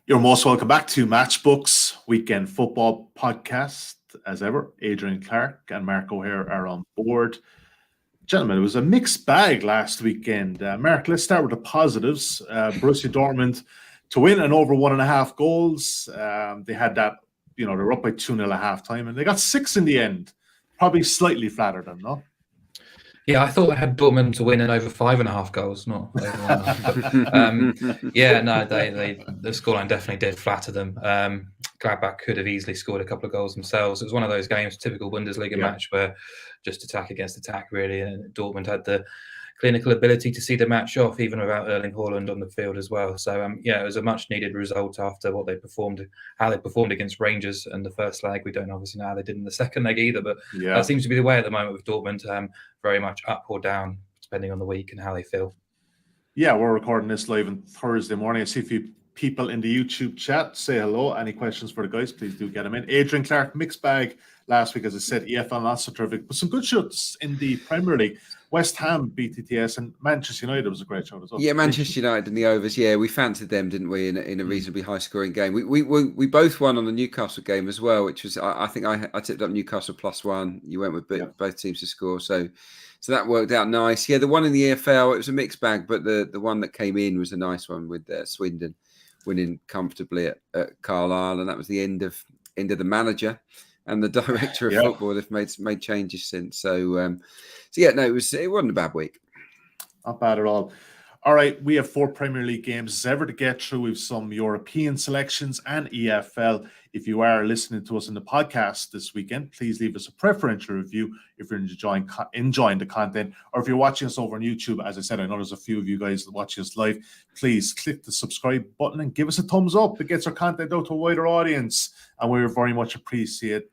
You're most welcome back to Matchbook's Weekend Football Podcast. As ever, Adrian Clarke and Mark O'Haire are on board. Gentlemen, it was a mixed bag last weekend. Mark, let's start with the positives. Borussia Dortmund to win and over 1.5 goals. They had that, they were up by 2-0 at halftime, and they got 6 in the end. Probably slightly flattered them, no? Yeah, I thought they had Dortmund to win and over 5.5 goals, not over 1.5. But, the scoreline definitely did flatter them. Gladbach could have easily scored a couple of goals themselves. It was one of those games, typical Bundesliga match, where just attack against attack, really. And Dortmund had the clinical ability to see the match off, even without Erling Haaland on the field as well. So, it was a much-needed result after what they performed, how they performed against Rangers in the first leg. We don't obviously know how they did in the second leg either, but that seems to be the way at the moment with Dortmund, very much up or down, depending on the week and how they feel. Yeah, we're recording this live on Thursday morning. I see a few people in the YouTube chat. Say hello. Any questions for the guys, please do get them in. Adrian Clarke, mixed bag last week, as I said. EFL not so terrific, but some good shots in the Premier League. West Ham beat TTS, and Manchester United was a great shot as well. Yeah, Manchester United and the overs. Yeah, we fancied them, didn't we, in a reasonably high-scoring game. We both won on the Newcastle game as well, which was I think I tipped up Newcastle +1. You went with both teams to score, so that worked out nice. Yeah, the one in the EFL, it was a mixed bag, but the one that came in was a nice one with Swindon winning comfortably at Carlisle, and that was the end of the manager and the director of football. They've made changes since. So it wasn't a bad week. Not bad at all. All right, we have 4 Premier League games as ever to get through. We have some European selections and EFL. If you are listening to us in the podcast this weekend, please leave us a preferential review if you're enjoying the content, or if you're watching us over on YouTube. As I said, I know there's a few of you guys watching us live. Please click the subscribe button and give us a thumbs up. It gets our content out to a wider audience, and we're very much appreciative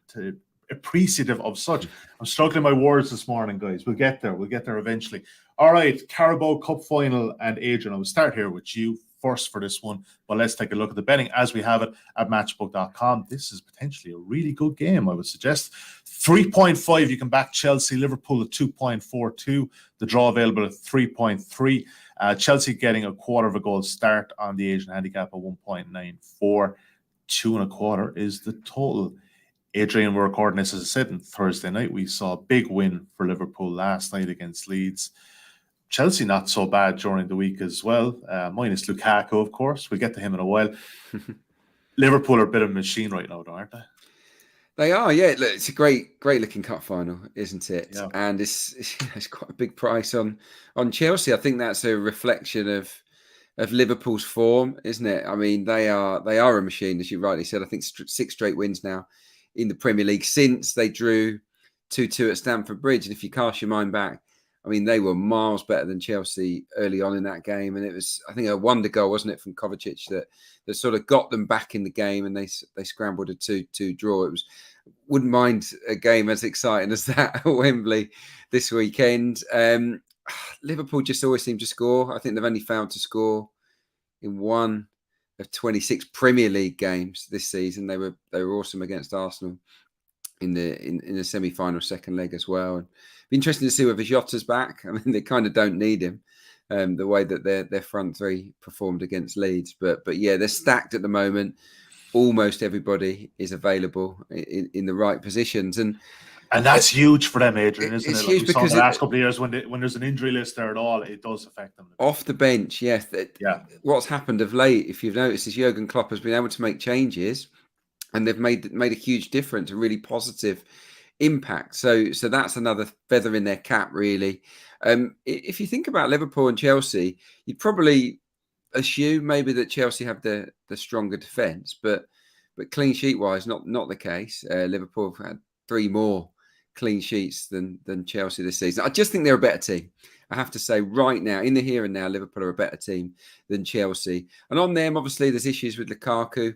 of such. I'm struggling my words this morning, guys. We'll get there eventually. All right, Carabao Cup final, and Adrian, I will start here with you first for this one, but let's take a look at the betting as we have it at matchbook.com. This is potentially a really good game, I would suggest. 3.5, you can back Chelsea, Liverpool at 2.42, the draw available at 3.3. Chelsea getting a quarter of a goal start on the Asian handicap at 1.94. 2.25 is the total. Adrian, we're recording this, as I said, on Thursday night. We saw a big win for Liverpool last night against Leeds. Chelsea not so bad during the week as well, minus Lukaku, of course. We'll get to him in a while. Liverpool are a bit of a machine right now, aren't they? They are, yeah. Look, it's a great looking cup final, isn't it? Yeah. And it's quite a big price on Chelsea. I think that's a reflection of Liverpool's form, isn't it? I mean, they are a machine, as you rightly said. I think 6 straight wins now in the Premier League since they drew 2-2 at Stamford Bridge. And if you cast your mind back, I mean, they were miles better than Chelsea early on in that game. And it was, I think, a wonder goal, wasn't it, from Kovacic that sort of got them back in the game, and they scrambled a 2-2 draw. Wouldn't mind a game as exciting as that at Wembley this weekend. Liverpool just always seem to score. I think they've only failed to score in 1 of 26 Premier League games this season. They were awesome against Arsenal in the semi-final second leg as well. And be interesting to see whether Jota's back. I mean, they kind of don't need him, the way that their front three performed against Leeds. But yeah, they're stacked at the moment. Almost everybody is available in the right positions, and that's huge for them, Adrian, isn't it? It's huge because the last couple of years, when there's an injury list there at all, it does affect them. Off the bench, yes. What's happened of late, if you've noticed, is Jurgen Klopp has been able to make changes, and they've made a huge difference, a really positive impact. So that's another feather in their cap, really. If you think about Liverpool and Chelsea, you'd probably assume maybe that Chelsea have the stronger defence, but clean sheet wise, not the case. Liverpool have had 3 more clean sheets than Chelsea this season. I just think they're a better team. I have to say, right now, in the here and now, Liverpool are a better team than Chelsea. And on them, obviously, there's issues with Lukaku.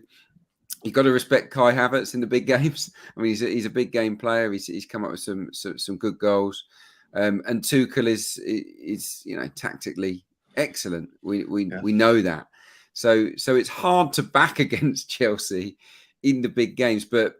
You've got to respect Kai Havertz in the big games. I mean, he's a big game player. He's come up with some good goals. And Tuchel is tactically excellent. We know that. So it's hard to back against Chelsea in the big games. But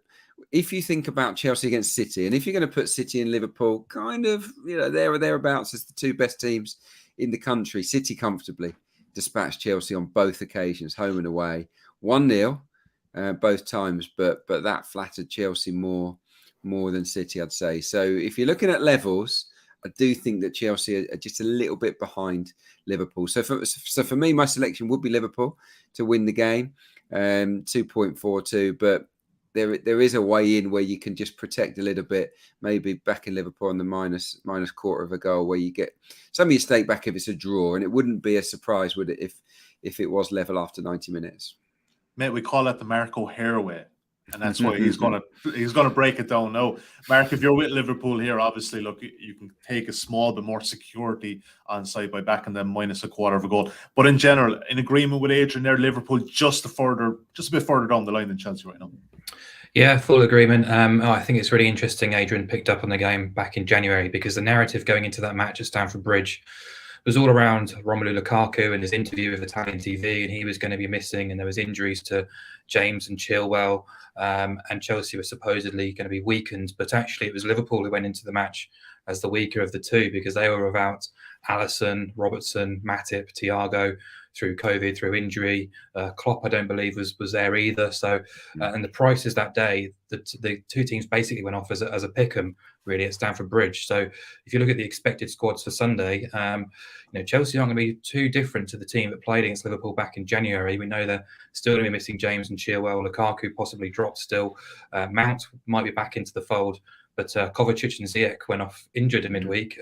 if you think about Chelsea against City, and if you're going to put City and Liverpool kind of there or thereabouts as the 2 best teams in the country, City comfortably dispatched Chelsea on both occasions, home and away. 1-0 both times, but that flattered Chelsea more than City, I'd say. So if you're looking at levels, I do think that Chelsea are just a little bit behind Liverpool. So for me, my selection would be Liverpool to win the game, 2.42. But there is a way in where you can just protect a little bit, maybe back in Liverpool on the minus quarter of a goal, where you get some of your stake back if it's a draw, and it wouldn't be a surprise, would it, if it was level after 90 minutes? Mate, we call that the Mark O'Haire way. And that's why he's gonna break it down now. Mark, if you're with Liverpool here, obviously, look, you can take a small bit more security on side by backing them minus a quarter of a goal. But in general, in agreement with Adrian there, Liverpool just a bit further down the line than Chelsea right now. Yeah, full agreement. I think it's really interesting Adrian picked up on the game back in January, because the narrative going into that match at Stamford Bridge was all around Romelu Lukaku and his interview with Italian TV, and he was going to be missing, and there was injuries to James and Chilwell, and Chelsea were supposedly going to be weakened, but actually it was Liverpool who went into the match as the weaker of the two, because they were without Alisson, Robertson, Matip, Thiago through COVID, through injury. Klopp, I don't believe, was there either. So, and the prices that day, the two teams basically went off as a pick-em, really, at Stamford Bridge. So if you look at the expected squads for Sunday, Chelsea aren't going to be too different to the team that played against Liverpool back in January. We know they're still going to be missing James and Chilwell. Lukaku possibly dropped still. Mount might be back into the fold. But Kovacic and Ziyech went off injured in midweek.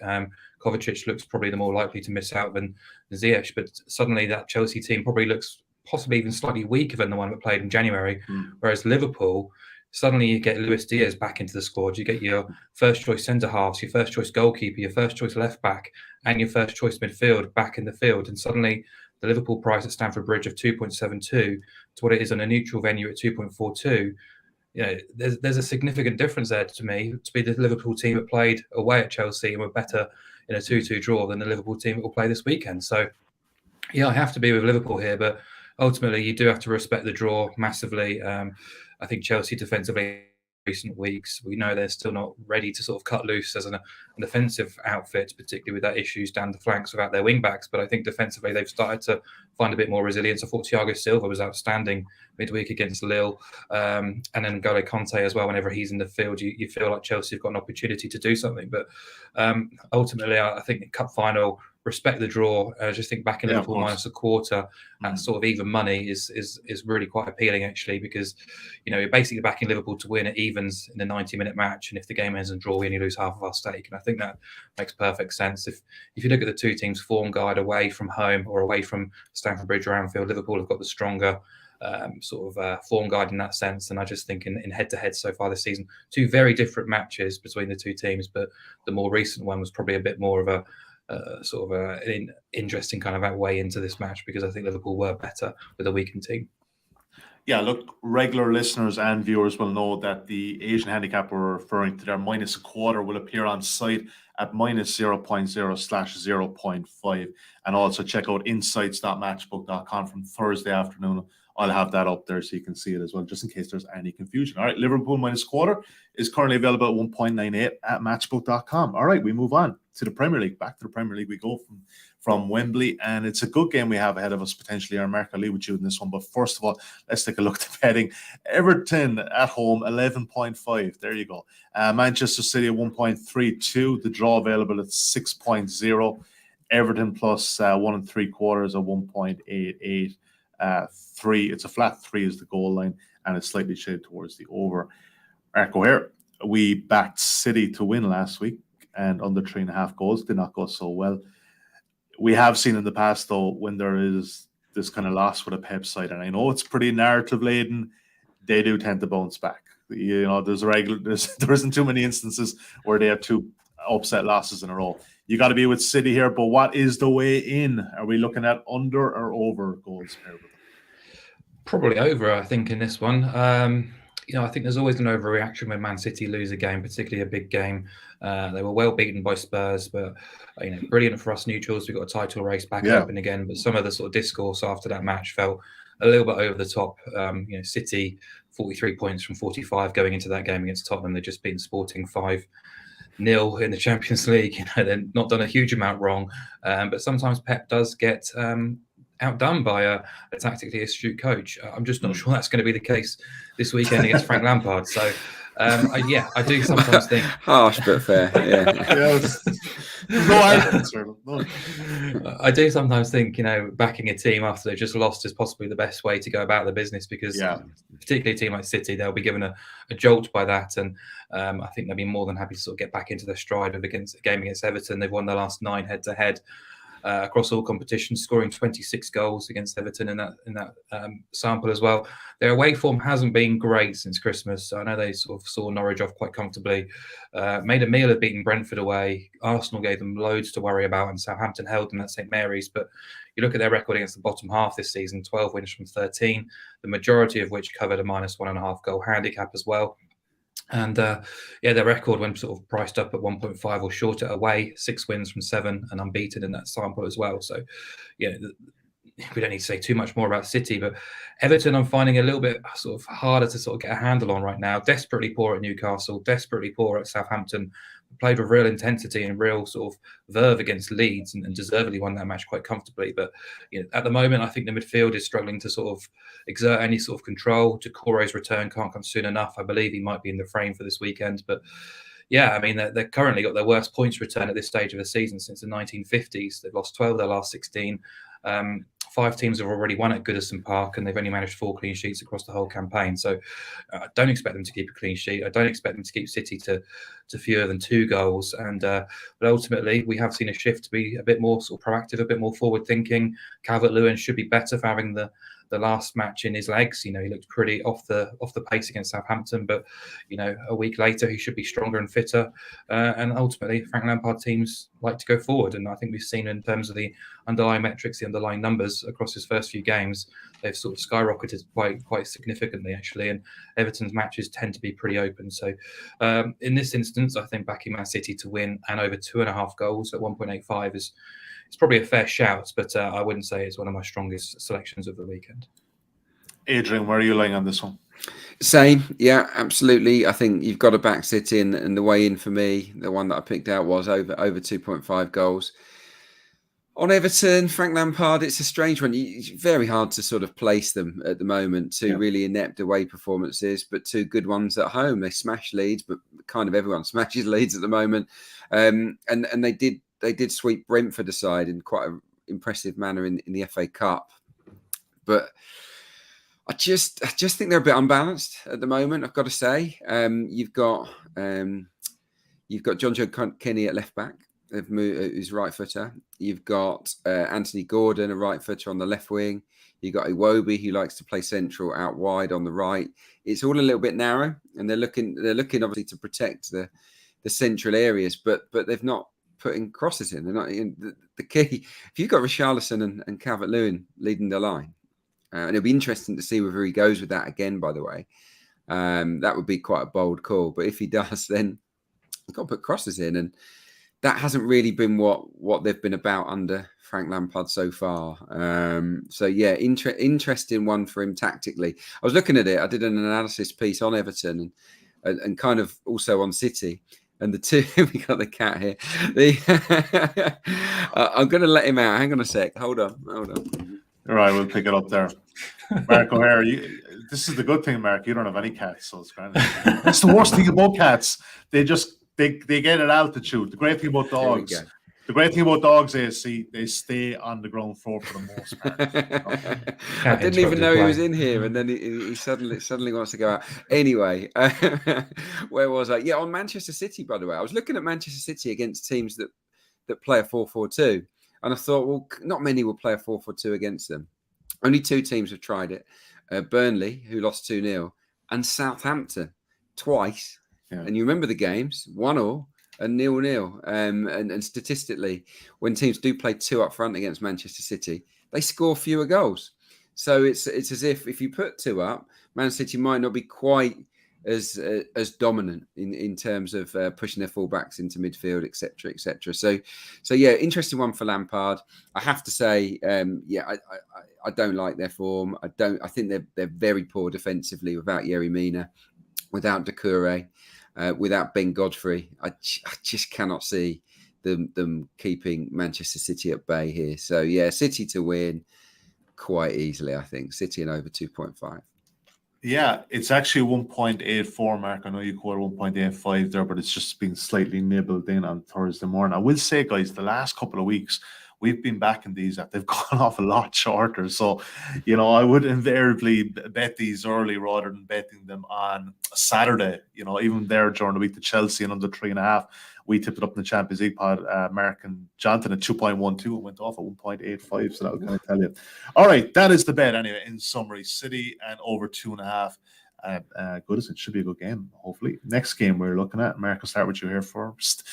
Kovacic looks probably the more likely to miss out than Ziyech, but suddenly that Chelsea team probably looks possibly even slightly weaker than the one that played in January. Whereas Liverpool, suddenly you get Luis Diaz back into the squad. You get your first choice centre halves, your first choice goalkeeper, your first choice left back, and your first choice midfield back in the field. And suddenly the Liverpool price at Stamford Bridge of 2.72 to what it is on a neutral venue at 2.42. There's a significant difference there to me, to be the Liverpool team that played away at Chelsea and were better in a 2-2 draw than the Liverpool team that will play this weekend. So, yeah, I have to be with Liverpool here, but ultimately you do have to respect the draw massively. I think Chelsea defensively recent weeks, we know they're still not ready to sort of cut loose as an offensive outfit, particularly with that issues down the flanks without their wing backs. But I think defensively they've started to find a bit more resilience. I thought Thiago Silva was outstanding midweek against Lille, and then N'Golo Conte as well. Whenever he's in the field, you feel like Chelsea have got an opportunity to do something. But ultimately, I think the cup final, respect the draw. I just think back in Liverpool minus a quarter at sort of even money is really quite appealing, actually, because you're basically backing Liverpool to win at evens in the 90-minute match, and if the game ends in draw, we only lose half of our stake. And I think that makes perfect sense. If you look at the two teams' form guide away from home or away from Stamford Bridge or Anfield, Liverpool have got the stronger form guide in that sense. And I just think in head-to-head so far this season, two very different matches between the two teams, but the more recent one was probably a bit more of an interesting kind of way into this match, because I think Liverpool were better with a weakened team. Yeah, look, regular listeners and viewers will know that the Asian handicap we're referring to there, minus a quarter, will appear on site at minus 0.0/0.5. And also check out insights.matchbook.com from Thursday afternoon. I'll have that up there so you can see it as well, just in case there's any confusion. All right, Liverpool minus quarter is currently available at 1.98 at matchbook.com. All right, we move on to the Premier League. Back to the Premier League we go from Wembley, and it's a good game we have ahead of us potentially. Mark, I'll leave with you in this one, but first of all, let's take a look at the betting. Everton at home, 11.5. There you go. Manchester City at 1.32. The draw available at 6.0. Everton plus 1 3/4 at 1.88. 3. It's a flat 3 is the goal line, and it's slightly shaded towards the over. Mark O'Haire, we backed City to win last week, and under 3.5 goals did not go so well. We have seen in the past, though, when there is this kind of loss with a Pep side, and I know it's pretty narrative laden, they do tend to bounce back. There isn't too many instances where they have two upset losses in a row. You got to be with City here, but what is the way in? Are we looking at under or over goals? Probably over, I think, in this one. I think there's always an overreaction when Man City lose a game, particularly a big game. They were well beaten by Spurs, but brilliant for us neutrals. We got a title race back open again. But some of the sort of discourse after that match felt a little bit over the top. City 43 points from 45 going into that game against Tottenham. They've just beaten Sporting 5-0 in the Champions League. They've not done a huge amount wrong, but sometimes Pep does get outdone by a tactically astute coach. I'm just not sure that's going to be the case this weekend against Frank Lampard. So, I do sometimes think harsh but fair. Yeah. No answer. No. I do sometimes think, backing a team after they've just lost is possibly the best way to go about the business, because particularly a team like City, they'll be given a jolt by that. And I think they'll be more than happy to sort of get back into their stride of a game against Everton. They've won their last 9 head-to-head across all competitions, scoring 26 goals against Everton in that sample as well. Their away form hasn't been great since Christmas. I know they sort of saw Norwich off quite comfortably, made a meal of beating Brentford away. Arsenal gave them loads to worry about, and Southampton held them at St Mary's. But you look at their record against the bottom half this season, 12 wins from 13, the majority of which covered a -1.5 goal handicap as well. And their record when sort of priced up at 1.5 or shorter away, 6 wins from 7 and unbeaten in that sample as well. So, we don't need to say too much more about City, but Everton I'm finding a little bit sort of harder to sort of get a handle on right now. Desperately poor at Newcastle, desperately poor at Southampton. Played with real intensity and real sort of verve against Leeds and deservedly won that match quite comfortably. But at the moment, I think the midfield is struggling to sort of exert any sort of control. Doucouré's return can't come soon enough. I believe he might be in the frame for this weekend. But they're currently got their worst points return at this stage of the season since the 1950s. They've lost 12 of their last 16. 5 teams have already won at Goodison Park, and they've only managed 4 clean sheets across the whole campaign. So I don't expect them to keep a clean sheet. I don't expect them to keep City to fewer than 2 goals. And but ultimately, we have seen a shift to be a bit more sort of proactive, a bit more forward-thinking. Calvert-Lewin should be better for having the last match in his legs. He looked pretty off the pace against Southampton, but a week later he should be stronger and fitter. And ultimately, Frank Lampard teams like to go forward, and I think we've seen in terms of the underlying metrics, the underlying numbers across his first few games, they've sort of skyrocketed quite significantly actually. And Everton's matches tend to be pretty open. So in this instance, I think backing Man City to win and over 2.5 goals at 1.85 is. It's probably a fair shout, but I wouldn't say it's one of my strongest selections of the weekend. Adrian, where are you laying on this one? Same, yeah, absolutely. I think you've got to back City, and the way in for me, the one that I picked out was over 2.5 goals. On Everton, Frank Lampard, it's a strange one. It's very hard to sort of place them at the moment. 2 really inept away performances, but 2 good ones at home. They smash Leeds, but kind of everyone smashes Leeds at the moment. And they did sweep Brentford aside in quite an impressive manner in the FA Cup. But I just think they're a bit unbalanced at the moment, I've got to say. You've got John Joe Kenny at left back, who's right footer. You've got Anthony Gordon, a right footer on the left wing. You've got Iwobi, who likes to play central out wide on the right. It's all a little bit narrow, and they're looking obviously to protect the central areas, but they've not putting crosses in. They're not in the key. If you've got Richarlison and Calvert-Lewin leading the line, and it'll be interesting to see whether he goes with that again, by the way. That would be quite a bold call. But if he does, then he's got to put crosses in. And that hasn't really been what they've been about under Frank Lampard so far. Interesting one for him tactically. I was looking at it. I did an analysis piece on Everton and kind of also on City. And the 2, we got the cat here. I'm going to let him out. Hang on a sec. Hold on. All right, we'll pick it up there. Mark O'Haire, this is the good thing, Mark. You don't have any cats, so it's grand. That's the worst thing about cats. They get at altitude. The great thing about dogs is they stay on the ground floor for the most part. I didn't even know he was in here, and then he suddenly wants to go out. Anyway, where was I? Yeah, on Manchester City, by the way. I was looking at Manchester City against teams that play a 4-4-2, and I thought, well, not many will play a 4-4-2 against them. Only 2 teams have tried it. Burnley, who lost 2-0, and Southampton twice. Yeah. And you remember the games, 1-1. And 0-0. And statistically, when teams do play 2 up front against Manchester City, they score fewer goals. So it's as if you put 2 up, Man City might not be quite as dominant in terms of pushing their fullbacks into midfield, etc., etc. So yeah, interesting one for Lampard. I have to say, I don't like their form. I think they're very poor defensively without Yerry Mina, without Doucouré. Without Ben Godfrey, I just cannot see them keeping Manchester City at bay here. So yeah, City to win, quite easily, I think. City and over 2.5. Yeah, it's actually 1.84, Mark. I know you quoted 1.85 there, but it's just been slightly nibbled in on Thursday morning. I will say, guys, the last couple of weeks, we've been backing these that they've gone off a lot shorter. So, I would invariably bet these early rather than betting them on Saturday. Even there during the week, the Chelsea and under 3.5. We tipped it up in the Champions League pod, Mark and Jonathan at 2.12. It went off at 1.85. So that will kind of tell you. All right, that is the bet anyway. In summary, City and over 2.5. Good as it should be a good game, hopefully. Next game we're looking at, Mark, I'll start with you here first,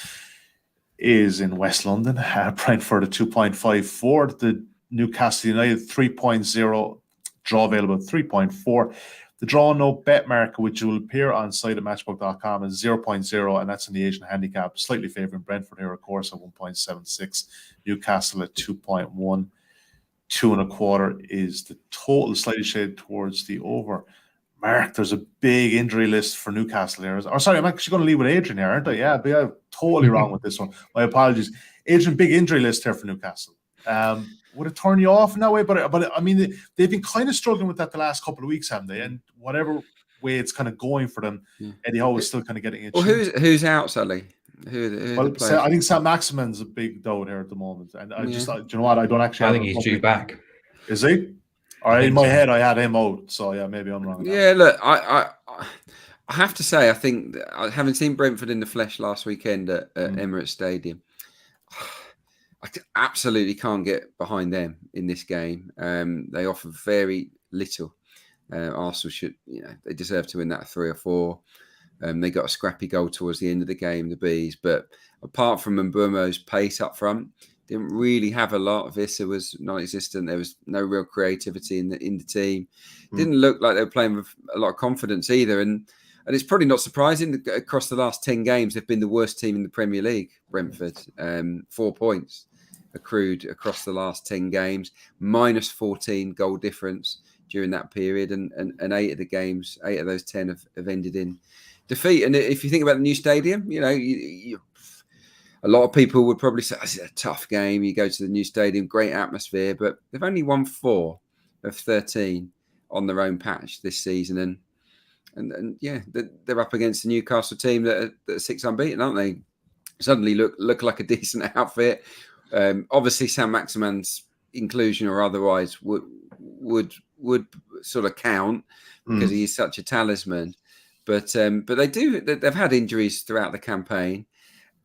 is in West London. Brentford at 2.54. The Newcastle United 3.0. Draw available at 3.4. The draw no bet marker, which will appear on site at matchbook.com, is 0.0, and that's in the Asian handicap. Slightly favoring Brentford here, of course, at 1.76. Newcastle at 2.1. 2.25 is the total, slightly shaded towards the over. Mark, there's a big injury list for Newcastle here. Or sorry, I'm actually going to leave with Adrian here, aren't I? Yeah, but I'm totally wrong with this one. My apologies. Adrian, big injury list here for Newcastle. Would it turn you off in that way? But I mean, they've been kind of struggling with that the last couple of weeks, haven't they? And whatever way it's kind of going for them, Eddie Howe is still kind of getting it. Well, who's out, Sally? Well, I think Sam Maximan's a big doubt here at the moment. And I just, do you know what? I don't actually. I think he's due back. Is he? All right, in my head, I had him out. So yeah, maybe I'm wrong. Yeah, look, I have to say, I think that, having seen Brentford in the flesh last weekend at Emirates Stadium, I absolutely can't get behind them in this game. They offer very little. Arsenal should, they deserve to win that 3 or 4. They got a scrappy goal towards the end of the game, the Bees. But apart from Mbeumo's pace up front, didn't really have a lot. Vissa was non-existent. There was no real creativity in the team. Didn't look like they were playing with a lot of confidence either. And it's probably not surprising that across the last 10 games, they've been the worst team in the Premier League, Brentford. 4 points accrued across the last 10 games, minus 14 goal difference during that period. And 8 of the games, 8 of those 10 have ended in defeat. And if you think about the new stadium, a lot of people would probably say, it's a tough game. You go to the new stadium, great atmosphere, but they've only won 4 of 13 on their own patch this season. And yeah, they're up against the Newcastle team that are 6 unbeaten, aren't they? Suddenly look like a decent outfit. Obviously, Sam Maximan's inclusion or otherwise would sort of count because he is such a talisman. But they've had injuries throughout the campaign.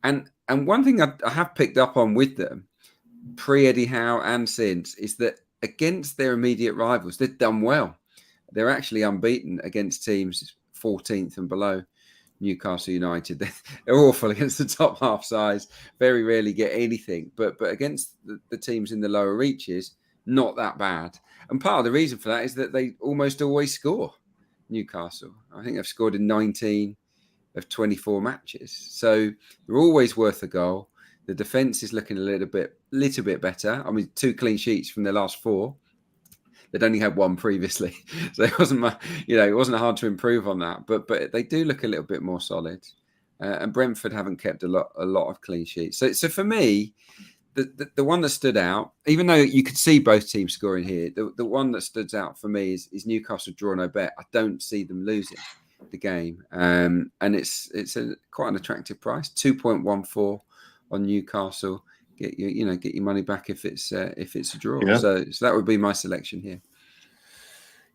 And one thing I have picked up on with them, pre-Eddie Howe and since, is that against their immediate rivals, they've done well. They're actually unbeaten against teams 14th and below. Newcastle United, they're awful against the top half size, very rarely get anything. But against the teams in the lower reaches, not that bad. And part of the reason for that is that they almost always score, Newcastle. I think they've scored in 19 of 24 matches. So they're always worth a goal. The defence is looking a little bit better. I mean, 2 clean sheets from their last 4. They'd only had 1 previously, so it wasn't hard to improve on that. But they do look a little bit more solid. And Brentford haven't kept a lot of clean sheets. So for me, the one that stood out, even though you could see both teams scoring here, the one that stood out for me is Newcastle draw no bet. I don't see them losing the game, and it's quite an attractive price, 2.14 on Newcastle. Get your money back if it's a draw. Yeah. So that would be my selection here.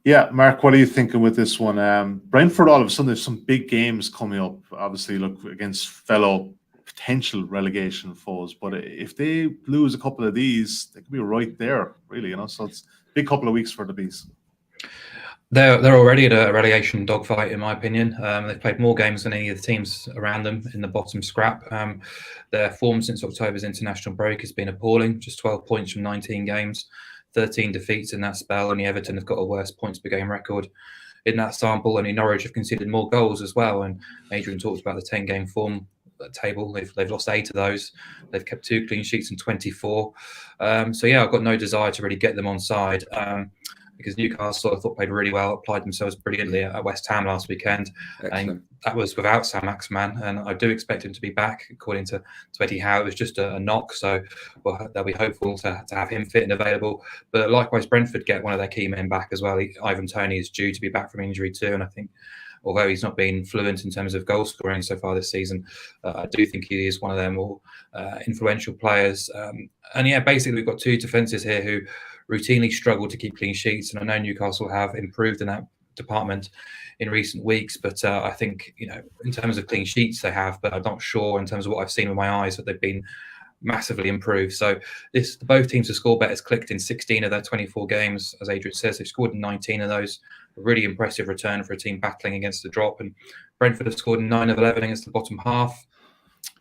Yeah, Mark, what are you thinking with this one? Brentford, all of a sudden, there's some big games coming up. Obviously, look against fellow potential relegation foes, but if they lose a couple of these, they could be right there, really. So it's a big couple of weeks for the Bees. They're already at a relegation dogfight, in my opinion. They've played more games than any of the teams around them in the bottom scrap. Their form since October's international break has been appalling. Just 12 points from 19 games, 13 defeats in that spell. Only Everton have got a worse points per game record in that sample. Only Norwich have conceded more goals as well. And Adrian talked about the 10-game form table. They've lost 8 of those. They've kept 2 clean sheets in 24. So yeah, I've got no desire to really get them on side. because Newcastle, I thought, played really well, applied themselves brilliantly at West Ham last weekend. Excellent. And that was without Sam Maximan, and I do expect him to be back, according to Eddie Howe. It was just a knock, so they'll be hopeful to have him fit and available. But likewise, Brentford get one of their key men back as well. Ivan Toney is due to be back from injury too, and I think, although he's not been fluent in terms of goal scoring so far this season, I do think he is one of their more influential players. And yeah, basically we've got two defences here who routinely struggle to keep clean sheets, and I know Newcastle have improved in that department in recent weeks, but I think, in terms of clean sheets they have, but I'm not sure in terms of what I've seen with my eyes that they've been massively improved. So both teams have scored bettors clicked in 16 of their 24 games. As Adrian says, they've scored in 19 of those. A really impressive return for a team battling against the drop. And Brentford have scored 9 of 11 against the bottom half.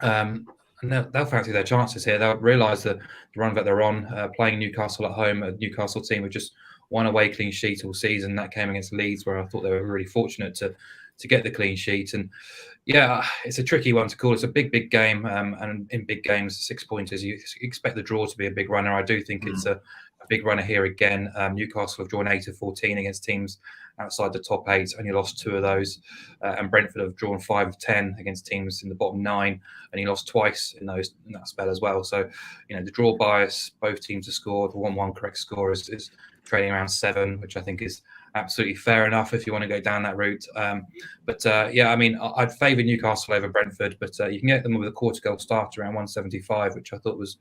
And they'll fancy their chances here. They'll realise the run that they're on, playing Newcastle at home, a Newcastle team with just one away clean sheet all season. That came against Leeds, where I thought they were really fortunate to get the clean sheet. And yeah, it's a tricky one to call. It's a big game, and in big games, 6 pointers, you expect the draw to be a big runner. I do think it's a big runner here again. Newcastle have drawn 8 of 14 against teams outside the top 8, only lost 2 of those, and Brentford have drawn 5 of 10 against teams in the bottom 9, and he lost twice in that spell as well. So, the draw bias, both teams have scored. The 1-1 correct score is trading around 7, which I think is absolutely fair enough if you want to go down that route. Yeah, I mean, I'd favour Newcastle over Brentford, but you can get them with a quarter goal start around 175, which I thought was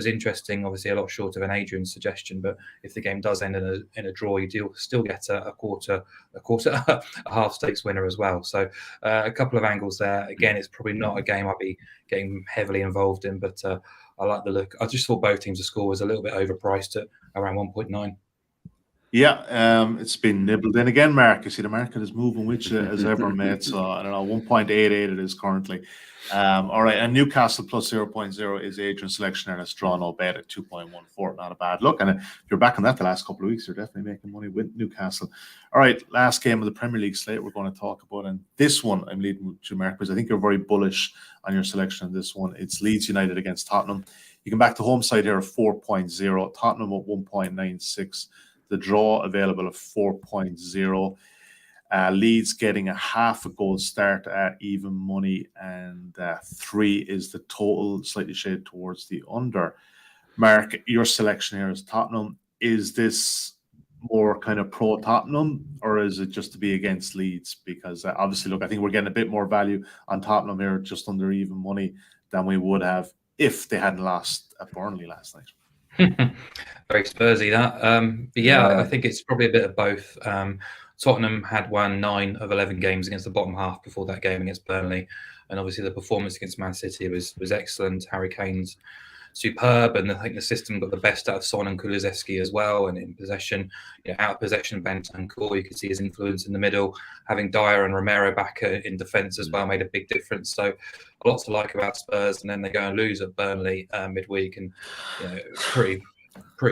interesting. Obviously, a lot short of an Adrian's suggestion, but if the game does end in a draw, you do still get a half stakes winner as well. So a couple of angles there. Again, it's probably not a game I'll be getting heavily involved in, but I like the look. I just thought both teams' score was a little bit overpriced at around 1.9. Yeah, it's been nibbled in again, Mark. You see the market is moving with you as ever, mate. So I don't know, 1.88 it is currently. All right, and Newcastle plus 0.0 is Adrian's selection, and it's drawn no bet at 2.14. Not a bad look. And if you're back on that the last couple of weeks, you're definitely making money with Newcastle. All right, last game of the Premier League slate we're going to talk about, and this one I'm leading with you, Mark, because I think you're very bullish on your selection on this one. It's Leeds United against Tottenham. You can back the home side here at 4.0. Tottenham at 1.96. The draw available at 4.0. Leeds getting a half a goal start at even money, and 3 is the total, slightly shaded towards the under. Mark, your selection here is Tottenham. Is this more kind of pro Tottenham, or is it just to be against Leeds? Because obviously, look, I think we're getting a bit more value on Tottenham here, just under even money, than we would have if they hadn't lost at Burnley last night. Very Spursy that. But yeah, I think it's probably a bit of both. Tottenham had won 9 of 11 games against the bottom half before that game against Burnley, and obviously the performance against Man City was excellent. Harry Kane's superb, and I think the system got the best out of Son and Kulusevski as well. And in possession, out of possession, Bentancur, you could see his influence in the middle. Having Dyer and Romero back in defence as well made a big difference. So a lot to like about Spurs, and then they go and lose at Burnley midweek, and pretty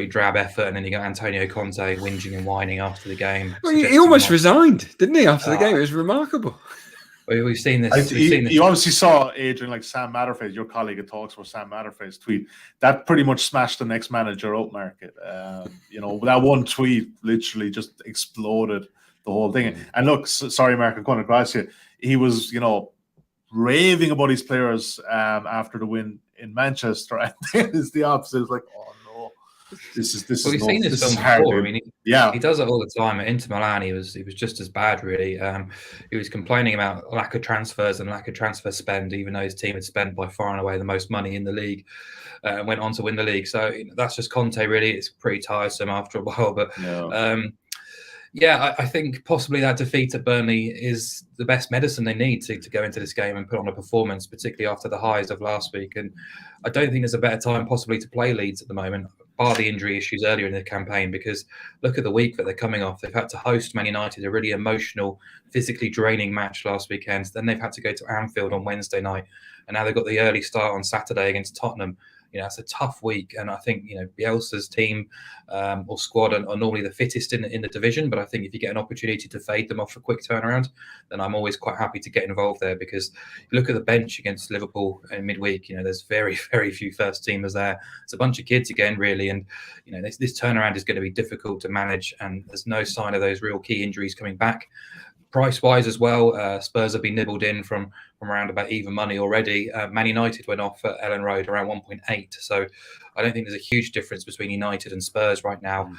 drab effort. And then you got Antonio Conte whinging and whining after the game. Well, he almost resigned, didn't he, after the game? It was remarkable. We've seen this. You obviously saw, Adrian, like Sam Matterface, your colleague at Talks, where Sam Matterface tweet that pretty much smashed the next manager out market. That one tweet literally just exploded the whole thing. And look, sorry, Mark, I'm going across you. He was, raving about his players after the win in Manchester, and then it's the opposite. It's like, oh no, this is we've seen this film before. I mean, he does it all the time. At Inter Milan, he was just as bad, really. He was complaining about lack of transfers and lack of transfer spend, even though his team had spent by far and away the most money in the league, and went on to win the league. So that's just Conte, really. It's pretty tiresome after a while, but. Yeah. I think possibly that defeat at Burnley is the best medicine they need to go into this game and put on a performance, particularly after the highs of last week. And I don't think there's a better time possibly to play Leeds at the moment, bar the injury issues earlier in the campaign, because look at the week that they're coming off. They've had to host Man United, a really emotional, physically draining match last weekend. Then they've had to go to Anfield on Wednesday night, and now they've got the early start on Saturday against Tottenham. it's a tough week. And I think, Bielsa's team or squad are normally the fittest in the division. But I think if you get an opportunity to fade them off a quick turnaround, then I'm always quite happy to get involved there, because you look at the bench against Liverpool in midweek, there's very, very few first teamers there. It's a bunch of kids again, really. And, this turnaround is going to be difficult to manage. And there's no sign of those real key injuries coming back. Price-wise as well, Spurs have been nibbled in from around about even money already. Man United went off at Ellen Road around 1.8. So I don't think there's a huge difference between United and Spurs right now.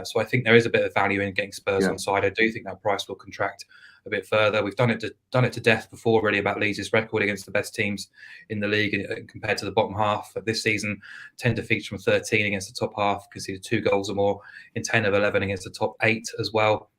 So I think there is a bit of value in getting Spurs on side. I do think that price will contract a bit further. We've done it to death before, really, about Leeds' record against the best teams in the league compared to the bottom half. This season, 10 defeats from 13 against the top half, conceded 2 goals or more in 10 of 11 against the top 8 as well.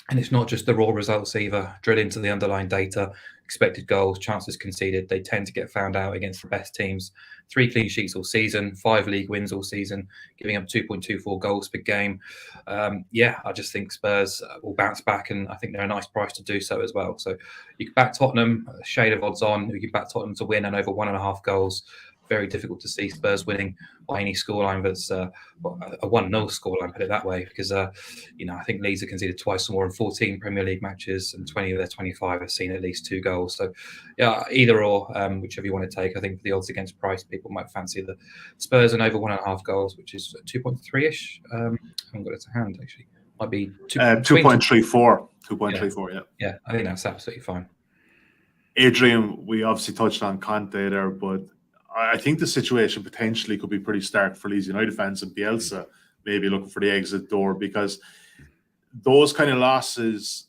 And it's not just the raw results either. Drill into the underlying data, expected goals, chances conceded. They tend to get found out against the best teams. 3 clean sheets all season, 5 league wins all season, giving up 2.24 goals per game. I just think Spurs will bounce back, and I think they're a nice price to do so as well. So you can back Tottenham, a shade of odds on. You can back Tottenham to win and over 1.5 goals. Very difficult to see Spurs winning by any scoreline that's a 1-0 scoreline, put it that way, because I think Leeds have conceded twice or more in 14 Premier League matches, and 20 of their 25 have seen at least 2 goals. So either or, whichever you want to take. I think for the odds against price, people might fancy the Spurs and over 1.5 goals, which is 2.3ish. I haven't got it to hand, actually. Might be 2.34. 2.34, yeah. I think that's absolutely fine. Adrian, we obviously touched on Conte there, but I think the situation potentially could be pretty stark for Leeds United fans, and Bielsa maybe looking for the exit door, because those kind of losses,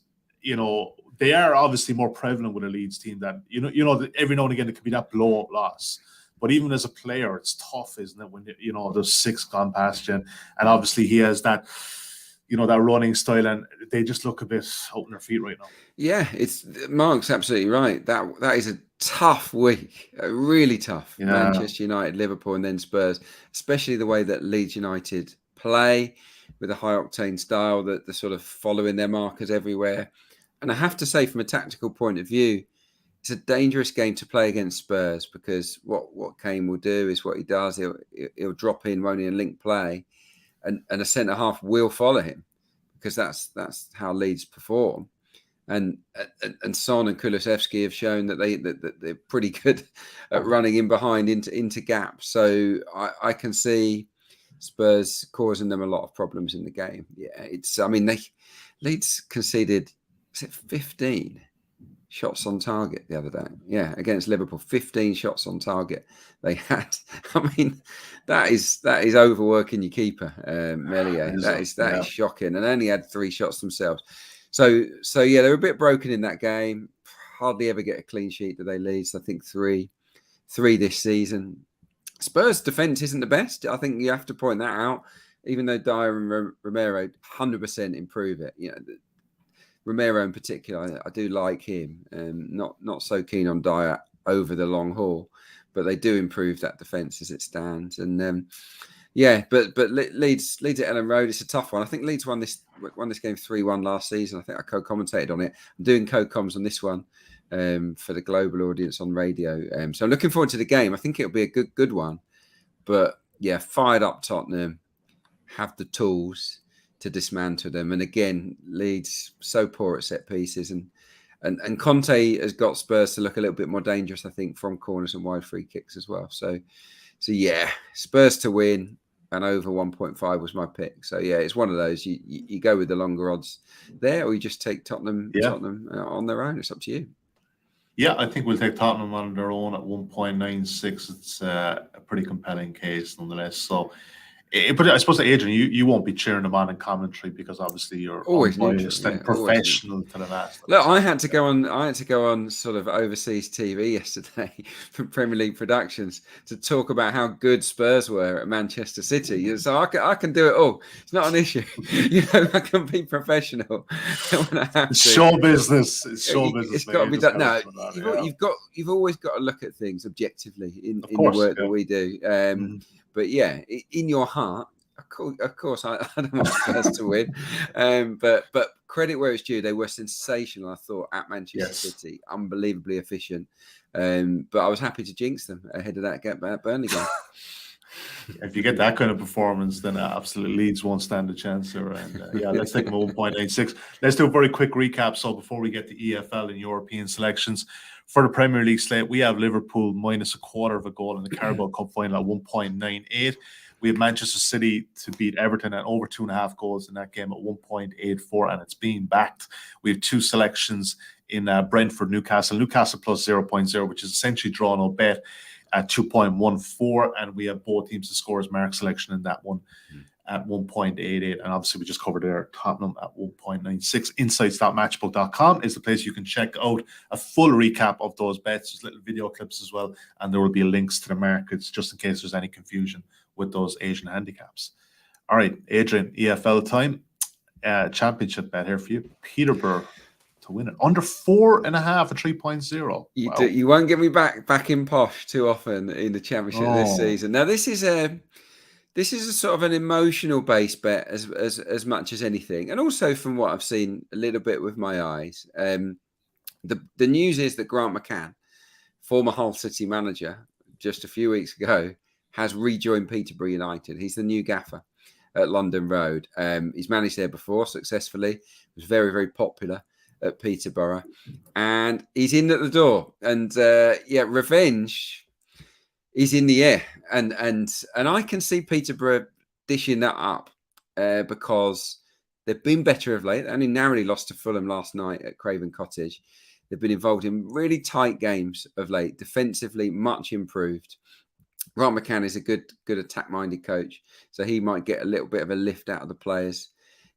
they are obviously more prevalent with a Leeds team that, every now and again it could be that blow-up loss. But even as a player, it's tough, isn't it, when, there's 6 gone past you. And obviously he has that, that running style, and they just look a bit out on their feet right now. Yeah, Mark's absolutely right. That is a tough week, really tough. Yeah. Manchester United, Liverpool, and then Spurs, especially the way that Leeds United play with a high octane style, that they're sort of following their markers everywhere. And I have to say, from a tactical point of view, it's a dangerous game to play against Spurs, because what Kane will do is what he does. He'll drop in, won't he, and link play, and a centre half will follow him, because that's how Leeds perform. And Son and Kulusevski have shown that they're pretty good at running in behind into gaps. So I can see Spurs causing them a lot of problems in the game. Yeah, Leeds conceded 15 shots on target the other day. Yeah, against Liverpool, 15 shots on target they had. That is overworking your keeper, Meslier. That is shocking, and only had 3 shots themselves. So they're a bit broken in that game. Hardly ever get a clean sheet, do they, Leeds? I think 3 this season. Spurs' defence isn't the best. I think you have to point that out. Even though Dyer and Romero 100% improve it. Romero in particular, I do like him. Not so keen on Dyer over the long haul, but they do improve that defence as it stands. And but Leeds at Ellen Road, it's a tough one. I think Leeds won this game 3-1 last season. I think I co-commentated on it. I'm doing co-coms on this one for the global audience on radio. So I'm looking forward to the game. I think it'll be a good one. But yeah, fired up Tottenham, have the tools to dismantle them. And again, Leeds so poor at set pieces, and Conte has got Spurs to look a little bit more dangerous, I think, from corners and wide free kicks as well. So yeah, Spurs to win and over 1.5 was my pick. So yeah, it's one of those you go with the longer odds there, or you just take Tottenham on their own. It's up to you. Yeah, I think we'll take Tottenham on their own at 1.96. It's a pretty compelling case nonetheless. So, but I suppose, Adrian, you won't be cheering them on in commentary, because obviously you're always professional to the last. Look, I had to go on sort of overseas TV yesterday from Premier League Productions to talk about how good Spurs were at Manchester City. So I can do it all. It's not an issue. I can be professional when I have to. Show business. It's show business. It's got to be done. No, you've always got to look at things objectively in the work that we do. But yeah, in your heart, of course, I don't want Spurs to win. But credit where it's due, they were sensational, I thought, at Manchester City. Unbelievably efficient. But I was happy to jinx them ahead of that Burnley game. If you get that kind of performance, then absolutely Leeds won't stand a chance here. And let's take them at 1.86. Let's do a very quick recap. So before we get to EFL and European selections, for the Premier League slate, we have Liverpool minus a quarter of a goal in the Carabao Cup final at 1.98. We have Manchester City to beat Everton at over 2.5 goals in that game at 1.84, and it's being backed. We have two selections in Brentford, Newcastle plus 0.0, which is essentially draw no bet at 2.14, and we have both teams to score as mark selection in that one at 1.88, and obviously we just covered there Tottenham at 1.96. Insights.matchbook.com is the place you can check out a full recap of those bets. There's little video clips as well, and there will be links to the markets just in case there's any confusion with those Asian handicaps. All right, Adrian, EFL time. Championship bet here for you. Peterborough to win it. Under 4.5 at 3.0. You won't get me back in posh too often in the championship this season. Now, this is a sort of an emotional based bet as much as anything. And also from what I've seen a little bit with my eyes. The news is that Grant McCann, former Hull City manager, just a few weeks ago, has rejoined Peterborough United. He's the new gaffer at London Road. He's managed there before successfully. Was very, very popular at Peterborough. And he's in at the door. And revenge is in the air. And I can see Peterborough dishing that up because they've been better of late. They only narrowly lost to Fulham last night at Craven Cottage. They've been involved in really tight games of late. Defensively, much improved. Grant McCann is a good attack-minded coach, so he might get a little bit of a lift out of the players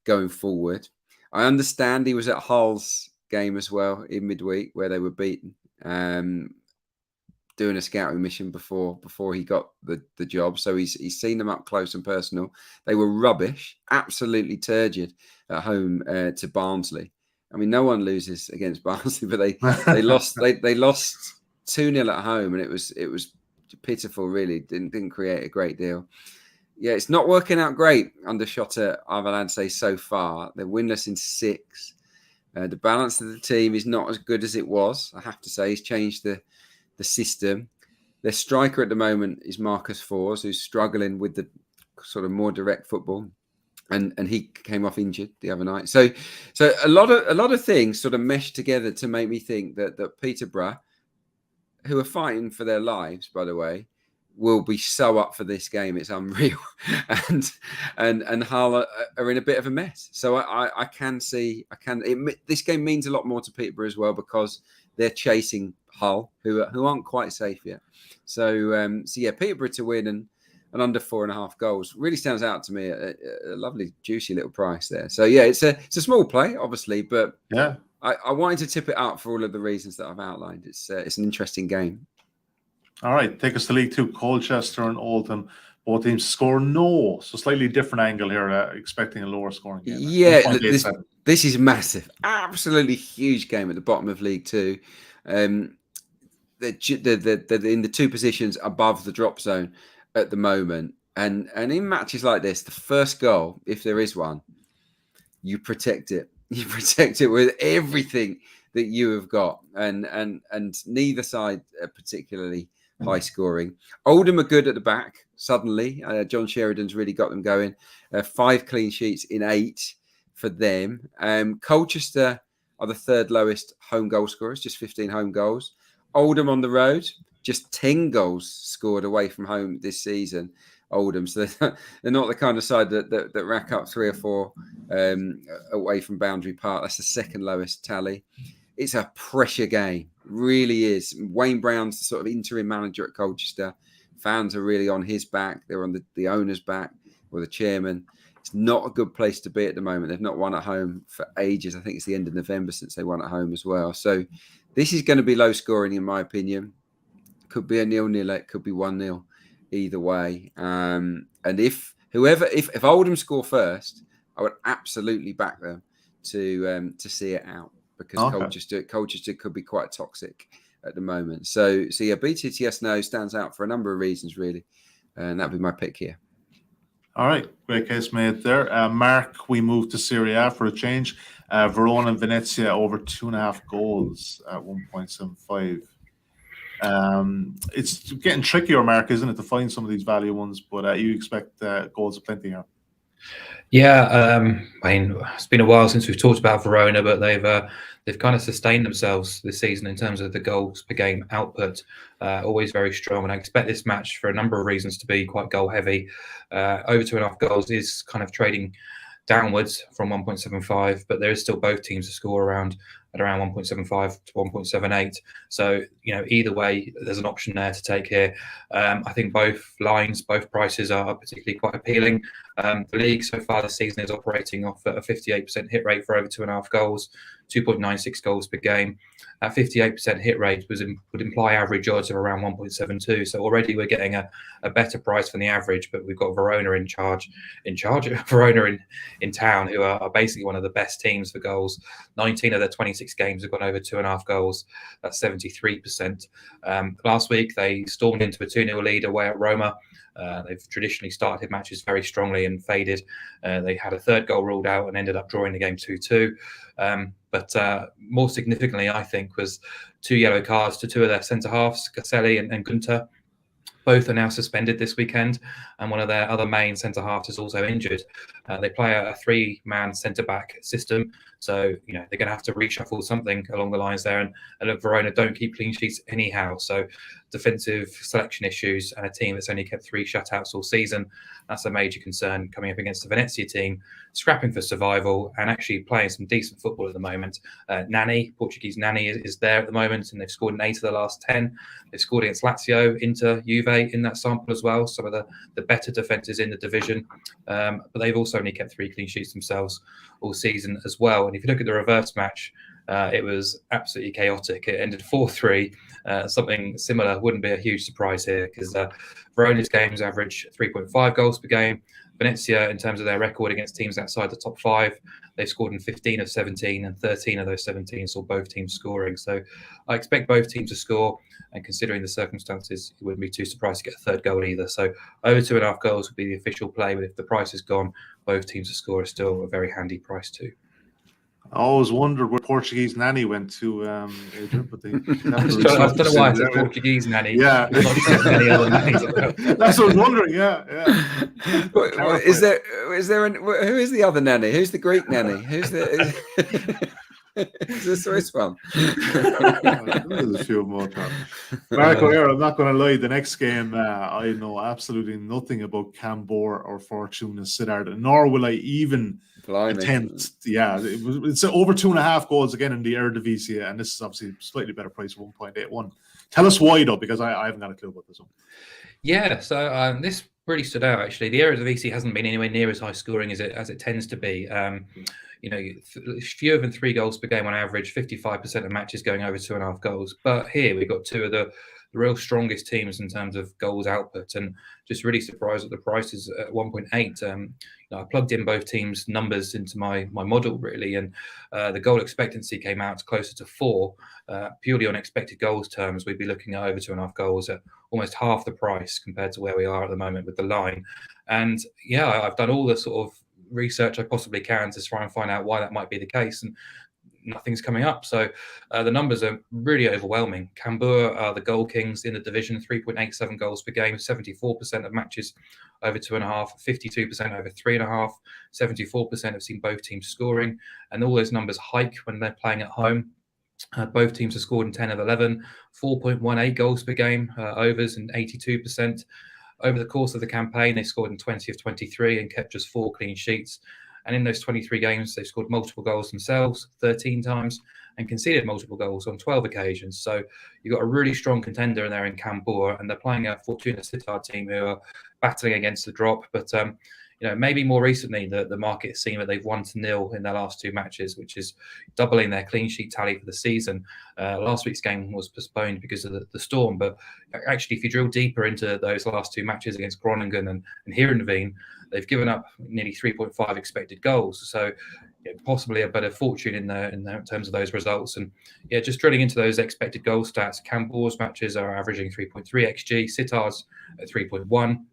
going forward. I understand he was at Hull's game as well in midweek where they were beaten, doing a scouting mission before he got the job. So he's seen them up close and personal. They were rubbish, absolutely turgid at home to Barnsley. I mean, no one loses against Barnsley, but they lost. They lost 2-0 at home, and it was pitiful, really. Didn't create a great deal. Yeah, it's not working out great under Shota Arveladze so far. They're winless in 6. The balance of the team is not as good as it was, I have to say. He's changed the system. Their striker at the moment is Marcus Fors, who's struggling with the sort of more direct football. And he came off injured the other night. So a lot of things sort of meshed together to make me think that Peterborough, who are fighting for their lives, by the way, will be so up for this game. It's unreal. and Hull are in a bit of a mess. So I can see, this game means a lot more to Peterborough as well because they're chasing Hull, who aren't quite safe yet. So Peterborough to win and under 4.5 goals really stands out to me. A lovely, juicy little price there. So it's a small play, obviously, but yeah. I wanted to tip it up for all of the reasons that I've outlined. It's an interesting game. All right, take us to League 2. Colchester and Oldham, both teams score no. So slightly different angle here, expecting a lower scoring game. Yeah, this is massive. Absolutely huge game at the bottom of League 2. They're in the two positions above the drop zone at the moment. And in matches like this, the first goal, if there is one, you protect it. You protect it with everything that you have got, and neither side are particularly high scoring. Oldham are good at the back. Suddenly, John Sheridan's really got them going. 5 clean sheets in 8 for them. Colchester are the third lowest home goal scorers, just 15 home goals. Oldham on the road, just 10 goals scored away from home this season. Oldham, so they're not the kind of side that rack up 3 or 4 away from Boundary Park. That's the second lowest tally. It's a pressure game, really is. Wayne Brown's the sort of interim manager at Colchester. Fans are really on his back. They're on the owner's back or the chairman. It's not a good place to be at the moment. They've not won at home for ages. I think it's the end of November since they won at home as well. So this is going to be low scoring, in my opinion. Could be a 0-0. It could be 1-0. Either way, and if Oldham score first, I would absolutely back them to see it out because Colchester could be quite toxic at the moment. So BTTS no stands out for a number of reasons really, and that'd be my pick here. All right, great case made there. Mark, we move to Serie A for a change. Verona and Venezia over 2.5 goals at 1.75. It's getting trickier, Mark, isn't it, to find some of these value ones? But you expect goals aplenty here. Yeah, I mean, it's been a while since we've talked about Verona, but they've kind of sustained themselves this season in terms of the goals per game output. Always very strong, and I expect this match for a number of reasons to be quite goal heavy. Over 2.5 goals is kind of trading downwards from 1.75, but there is still both teams to score around 1.75 to 1.78. So, either way, there's an option there to take here. I think both prices are particularly quite appealing. The league so far this season is operating off a 58% hit rate for over 2.5 goals, 2.96 goals per game. That 58% hit rate would imply average odds of around 1.72. So already we're getting a better price than the average, but we've got Verona in charge Verona in town, who are basically one of the best teams for goals. 19 of their 26 games have gone over 2.5 goals. That's 73%. Last week they stormed into a 2-0 lead away at Roma. They've traditionally started matches very strongly and faded. They had a third goal ruled out and ended up drawing the game 2-2. But more significantly, I think, was 2 yellow cards to 2 of their centre-halves, Caselli and Gunter. Both are now suspended this weekend, and one of their other main centre-halves is also injured. They play a 3-man centre-back system, so they're going to have to reshuffle something along the lines there. And look, Verona don't keep clean sheets anyhow, so defensive selection issues and a team that's only kept 3 shutouts all season, that's a major concern coming up against the Venezia team, scrapping for survival and actually playing some decent football at the moment. Portuguese Nani is there at the moment, and they've scored in 8 of the last 10. They've scored against Lazio, Inter, Juve in that sample as well, some of the better defences in the division. But they've also only kept 3 clean sheets themselves all season as well. And if you look at the reverse match, it was absolutely chaotic. It ended 4-3. Something similar wouldn't be a huge surprise here, because Verona's games average 3.5 goals per game. Venezia, in terms of their record against teams outside the top 5, they've scored in 15 of 17, and 13 of those 17 saw both teams scoring. So I expect both teams to score, and considering the circumstances, you wouldn't be too surprised to get a third goal either. So over 2.5 goals would be the official play, but if the price is gone, both teams to score is still a very handy price too. I always wondered where Portuguese Nanny went to, Adrian, but I don't know why it's a Portuguese Nanny. Yeah, not just any other nannies. That's what I was wondering. Yeah. Is there who is the other nanny? Who's the Greek nanny? Who's the Who's the Swiss one? There's a few more. Mark O'Haire, I'm not going to lie. The next game, I know absolutely nothing about Cambor or Fortuna Sittard, nor will I even attempt. Yeah, it's over 2.5 goals again in the Eredivisie, and this is obviously slightly better price, 1.81. Tell us why, though, because I haven't got a clue about this one. Yeah, so this really stood out actually. The Eredivisie hasn't been anywhere near as high scoring as it tends to be. Fewer than 3 goals per game on average, 55% of matches going over 2.5 goals. But here we've got 2 of the real strongest teams in terms of goals output, and just really surprised at the prices at 1.8. I plugged in both teams' numbers into my model really, and the goal expectancy came out closer to 4. Purely on expected goals terms, we'd be looking at over 2.5 goals at almost half the price compared to where we are at the moment with the line. And yeah, I've done all the sort of research I possibly can to try and find out why that might be the case, and nothing's coming up. So the numbers are really overwhelming. Cambur are the goal kings in the division, 3.87 goals per game, 74% of matches over 2.5, 52% over 3.5, 74% have seen both teams scoring, and all those numbers hike when they're playing at home. Both teams have scored in 10 of 11, 4.18 goals per game, overs and 82%. Over the course of the campaign, they scored in 20 of 23 and kept just 4 clean sheets. And in those 23 games, they've scored multiple goals themselves 13 times and conceded multiple goals on 12 occasions. So you've got a really strong contender in there in Cambur, and they're playing a Fortuna Sittard team who are battling against the drop. But maybe more recently, the market has seen that they've won 0 in their last 2 matches, which is doubling their clean sheet tally for the season. Last week's game was postponed because of the storm, but actually, if you drill deeper into those last 2 matches against Groningen and Heerenveen, they've given up nearly 3.5 expected goals. So possibly a better fortune in terms of those results. And yeah, just drilling into those expected goal stats, Cambor's matches are averaging 3.3 xG, Sittard's at 3.1.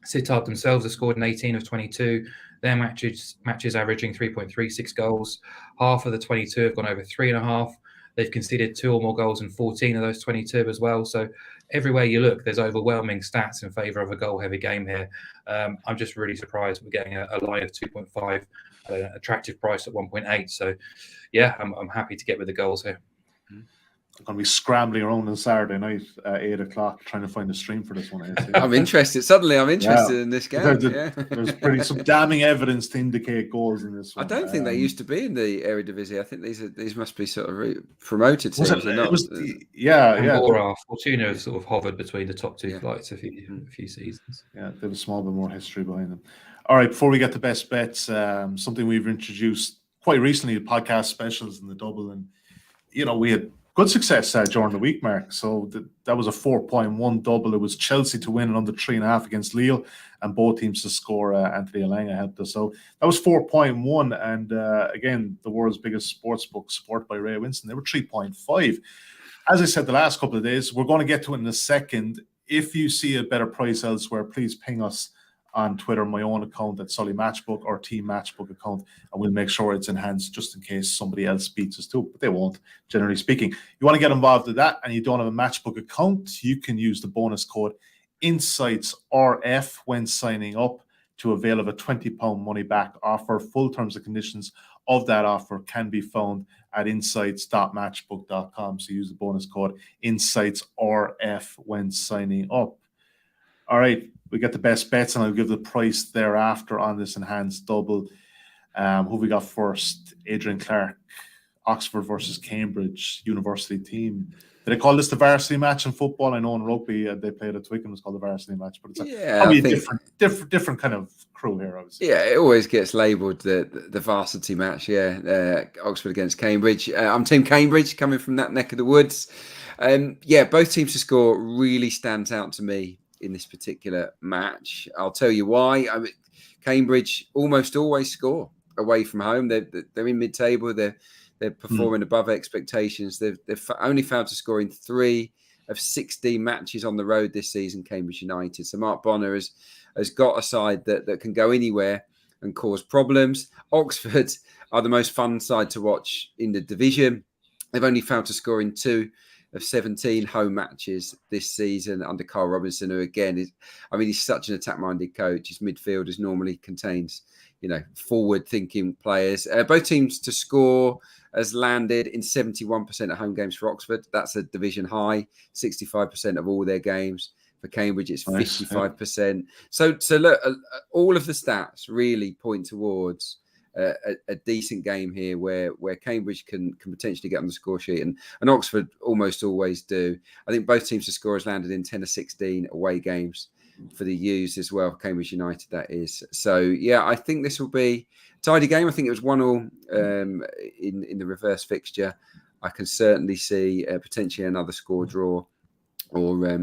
Sittard themselves have scored in 18 of 22. Their matches averaging 3.36 goals. Half of the 22 have gone over 3.5. They've conceded 2 or more goals in 14 of those 22 as well. So everywhere you look, there's overwhelming stats in favour of a goal-heavy game here. I'm just really surprised we're getting a line of 2.5 at an attractive price at 1.8. So, yeah, I'm happy to get with the goals here. I'm going to be scrambling around on Saturday night at 8 o'clock trying to find a stream for this one. I'm interested. Suddenly, I'm interested in this game. There's some damning evidence to indicate goals in this one. I don't think they used to be in the Eredivisie. I think these must be sort of promoted teams. Fortuna have sort of hovered between the top 2 flights a few seasons. Yeah, they have a small bit more history behind them. All right, before we get to best bets, something we've introduced quite recently, podcast specials in the double, and we had good success during the week, Mark. So that was a 4.1 double. It was Chelsea to win and under 3.5 against Lille, and both teams to score. Anthony Elanga helped us. So that was 4.1. And again, the world's biggest sportsbook, supported by Ray Winston, they were 3.5. As I said the last couple of days, we're going to get to it in a second. If you see a better price elsewhere, please ping us on Twitter, my own account at Sully Matchbook or Team Matchbook account, and we'll make sure it's enhanced just in case somebody else beats us too, but they won't, generally speaking. You want to get involved with that and you don't have a Matchbook account, you can use the bonus code INSIGHTSRF when signing up to avail of a £20 money back offer. Full terms and conditions of that offer can be found at insights.matchbook.com. So use the bonus code INSIGHTSRF when signing up. All right, we get the best bets, and I'll give the price thereafter on this enhanced double. Who we got first? Adrian Clarke, Oxford versus Cambridge University team. Did they call this the varsity match in football? I know in rugby they played at Twickenham, it's called the varsity match, but it's probably a different kind of crew here, obviously. Yeah, it always gets labelled the varsity match. Oxford against Cambridge. I'm Team Cambridge, coming from that neck of the woods. Both teams to score really stands out to me in this particular match. I'll tell you why. Cambridge almost always score away from home. They're in mid-table. They're performing above expectations. They've only failed to score in 3 of 16 matches on the road this season, Cambridge United. So Mark Bonner has got a side that can go anywhere and cause problems. Oxford are the most fun side to watch in the division. They've only failed to score in 2 of 17 home matches this season under Carl Robinson, who again he's such an attack-minded coach. His midfield normally contains, forward-thinking players. Both teams to score has landed in 71% of home games for Oxford. That's a division high. 65% of all their games. For Cambridge, it's 55%. So look, all of the stats really point towards a decent game here where Cambridge can potentially get on the score sheet, and Oxford almost always do. I think both teams to score has landed in 10 of 16 away games for the U's as well, Cambridge United that is. So I think this will be a tidy game. I think it was 1-1 in the reverse fixture. I can certainly see potentially another score draw or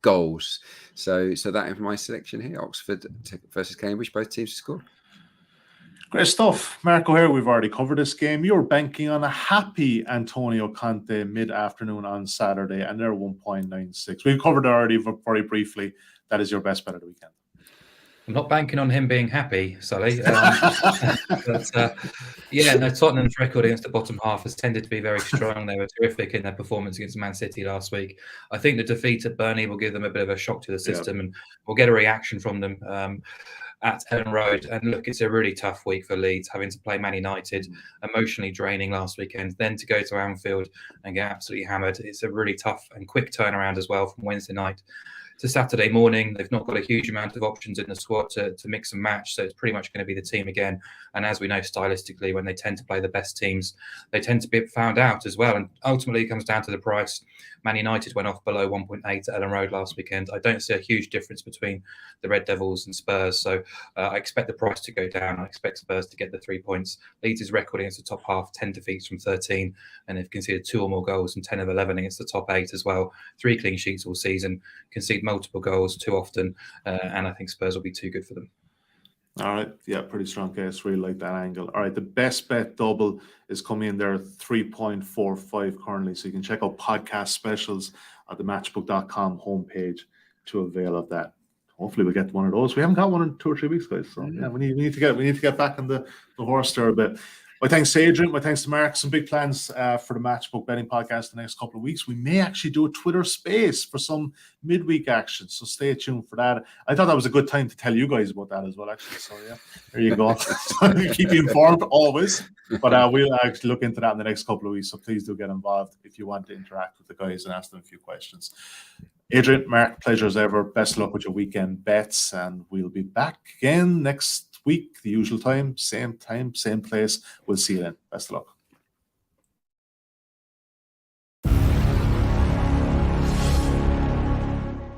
goals. So that is my selection here: Oxford versus Cambridge, both teams to score. Great stuff. Mark O'Haire, we've already covered this game. You're banking on a happy Antonio Conte mid-afternoon on Saturday, and they're 1.96. We've covered it already very briefly. That is your best bet of the weekend. I'm not banking on him being happy, Sully. Tottenham's record against the bottom half has tended to be very strong. They were terrific in their performance against Man City last week. I think the defeat at Burnley will give them a bit of a shock to the system, and we'll get a reaction from them at Ellen Road. And look, it's a really tough week for Leeds, having to play Man United, emotionally draining last weekend, then to go to Anfield and get absolutely hammered. It's a really tough and quick turnaround as well from Wednesday night to Saturday morning. They've not got a huge amount of options in the squad to mix and match, so it's pretty much going to be the team again. And as we know, stylistically, when they tend to play the best teams, they tend to be found out as well. And ultimately, it comes down to the price. Man United went off below 1.8 at Ellen Road last weekend. I don't see a huge difference between the Red Devils and Spurs, so I expect the price to go down. I expect Spurs to get the 3 points. Leeds' record against the top half, 10 defeats from 13, and they've conceded 2 or more goals and 10 of 11 against the top 8 as well. 3 clean sheets all season, concede multiple goals too often, and I think Spurs will be too good for them. All right. Yeah, pretty strong case. Really like that angle. All right. The best bet double is coming in there at 3.45 currently. So you can check out podcast specials at the matchbook.com homepage to avail of that. Hopefully we'll get one of those. We haven't got one in 2 or 3 weeks, guys. So we need to get back on the horse there a bit. My thanks to Adrian. My thanks to Mark. Some big plans for the Matchbook Betting Podcast the next couple of weeks. We may actually do a Twitter space for some midweek action, so stay tuned for that. I thought that was a good time to tell you guys about that as well, actually. So, yeah, there you go. Keep you informed always. But we'll actually look into that in the next couple of weeks, so please do get involved if you want to interact with the guys and ask them a few questions. Adrian, Mark, pleasure as ever. Best of luck with your weekend bets, and we'll be back again next week, the usual time, same place. We'll see you then. Best of luck.